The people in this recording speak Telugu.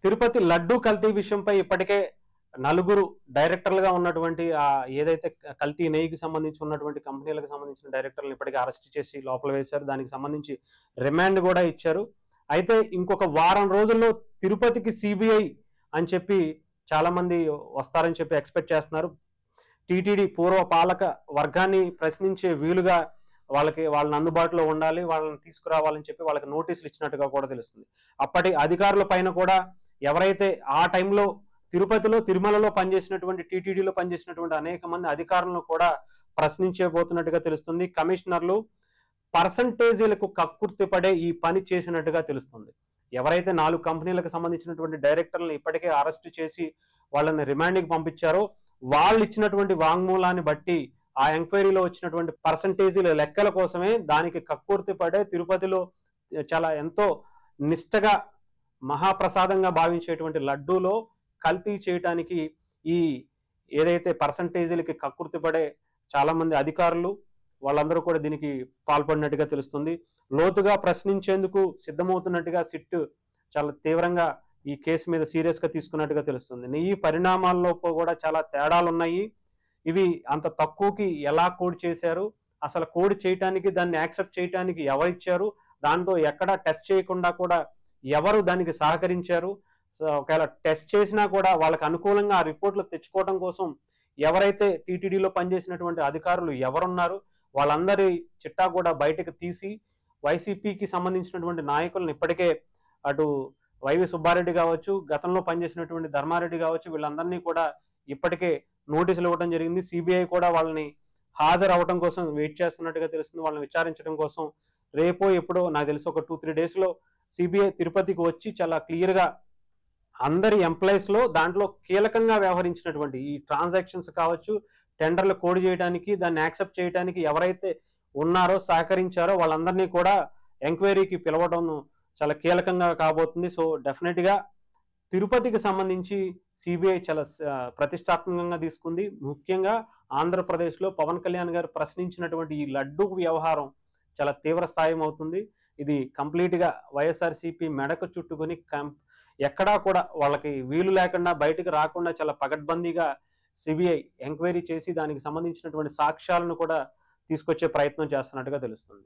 తిరుపతి లడ్డూ కల్తీ విషయంపై ఇప్పటికే నలుగురు డైరెక్టర్లుగా ఉన్నటువంటి ఏదైతే కల్తీ నెయ్యికి సంబంధించి ఉన్నటువంటి కంపెనీలకు సంబంధించిన డైరెక్టర్లను ఇప్పటికే అరెస్ట్ చేసి లోపల వేశారు. దానికి సంబంధించి రిమాండ్ కూడా ఇచ్చారు. అయితే ఇంకొక వారం రోజుల్లో తిరుపతికి సిబిఐ అని చెప్పి చాలా మంది వస్తారని చెప్పి ఎక్స్పెక్ట్ చేస్తున్నారు. టీటీడీ పూర్వ పాలక వర్గాన్ని ప్రశ్నించే వీలుగా వాళ్ళని అందుబాటులో ఉండాలి, వాళ్ళని తీసుకురావాలని చెప్పి వాళ్ళకి నోటీసులు ఇచ్చినట్టుగా కూడా తెలుస్తుంది. అప్పటి అధికారుల పైన కూడా ఎవరైతే ఆ టైంలో తిరుపతిలో తిరుమలలో పనిచేసినటువంటి టీటీడీలో పనిచేసినటువంటి అనేక మంది అధికారులను కూడా ప్రశ్నించబోతున్నట్టుగా తెలుస్తుంది. కమిషనర్లు పర్సంటేజీలకు కక్కుర్తి పడే ఈ పని చేసినట్టుగా తెలుస్తుంది. ఎవరైతే 4 కంపెనీలకు సంబంధించినటువంటి డైరెక్టర్లను ఇప్పటికే అరెస్టు చేసి వాళ్ళని రిమాండ్కి పంపించారో వాళ్ళు ఇచ్చినటువంటి వాంగ్మూలాన్ని బట్టి ఆ ఎంక్వైరీలో వచ్చినటువంటి పర్సంటేజీల లెక్కల కోసమే దానికి కక్కుర్తి పడే తిరుపతిలో చాలా ఎంతో నిష్టగా మహాప్రసాదంగా భావించేటువంటి లడ్డూలో కల్తీ చేయటానికి ఈ ఏదైతే పర్సంటేజీలకి కక్కుర్తి పడే చాలా మంది అధికారులు వాళ్ళందరూ కూడా దీనికి పాల్పడినట్టుగా తెలుస్తుంది. లోతుగా ప్రశ్నించేందుకు సిద్ధమవుతున్నట్టుగా సిట్ చాలా తీవ్రంగా ఈ కేసు మీద సీరియస్ గా తీసుకున్నట్టుగా తెలుస్తుంది. ఈ పరిణామాల్లో కూడా చాలా తేడాలు ఉన్నాయి. ఇవి అంత తక్కువకి ఎలా కోడ్ చేశారు, అసలు కోడ్ చేయటానికి దాన్ని యాక్సెప్ట్ చేయటానికి ఎవరిచ్చారు, దాంతో ఎక్కడ టెస్ట్ చేయకుండా కూడా ఎవరు దానికి సహకరించారు, ఒకవేళ టెస్ట్ చేసినా కూడా వాళ్ళకి అనుకూలంగా ఆ రిపోర్ట్లు తెచ్చుకోవడం కోసం ఎవరైతే టీటీడీలో పనిచేసినటువంటి అధికారులు ఎవరున్నారు వాళ్ళందరి చిట్టా కూడా బయటకు తీసి వైసీపీకి సంబంధించినటువంటి నాయకులను ఇప్పటికే అటు వైవి సుబ్బారెడ్డి కావచ్చు, గతంలో పనిచేసినటువంటి ధర్మారెడ్డి కావచ్చు, వీళ్ళందరినీ కూడా ఇప్పటికే నోటీసులు ఇవ్వడం జరిగింది. సిబిఐ కూడా వాళ్ళని హాజరు అవ్వడం కోసం వెయిట్ చేస్తున్నట్టుగా తెలుస్తుంది. వాళ్ళని విచారించడం కోసం రేపో ఎప్పుడో నాకు తెలిసి ఒక 2-3 డేస్లో సిబిఐ తిరుపతికి వచ్చి చాలా క్లియర్గా అందరి ఎంప్లాయీస్లో దాంట్లో కీలకంగా వ్యవహరించినటువంటి ఈ ట్రాన్సాక్షన్స్ కావచ్చు, టెండర్లు కోడ్ చేయడానికి దాన్ని యాక్సెప్ట్ చేయడానికి ఎవరైతే ఉన్నారో సహకరించారో వాళ్ళందరినీ కూడా ఎంక్వైరీకి పిలవడం చాలా కీలకంగా కాబోతుంది. సో డెఫినెట్గా తిరుపతికి సంబంధించి సిబిఐ చాలా ప్రతిష్టాత్మకంగా తీసుకుంది. ముఖ్యంగా ఆంధ్రప్రదేశ్లో పవన్ కళ్యాణ్ గారు ప్రశ్నించినటువంటి ఈ లడ్డూ వ్యవహారం చాలా తీవ్ర స్థాయి అవుతుంది. ఇది కంప్లీట్గా వైఎస్ఆర్సీపీ మెడకు చుట్టుకొని ఎక్కడా కూడా వాళ్ళకి వీలు లేకుండా బయటకు రాకుండా చాలా పగడ్బందీగా సిబిఐ ఎంక్వైరీ చేసి దానికి సంబంధించినటువంటి సాక్ష్యాలను కూడా తీసుకొచ్చే ప్రయత్నం చేస్తున్నట్టుగా తెలుస్తుంది.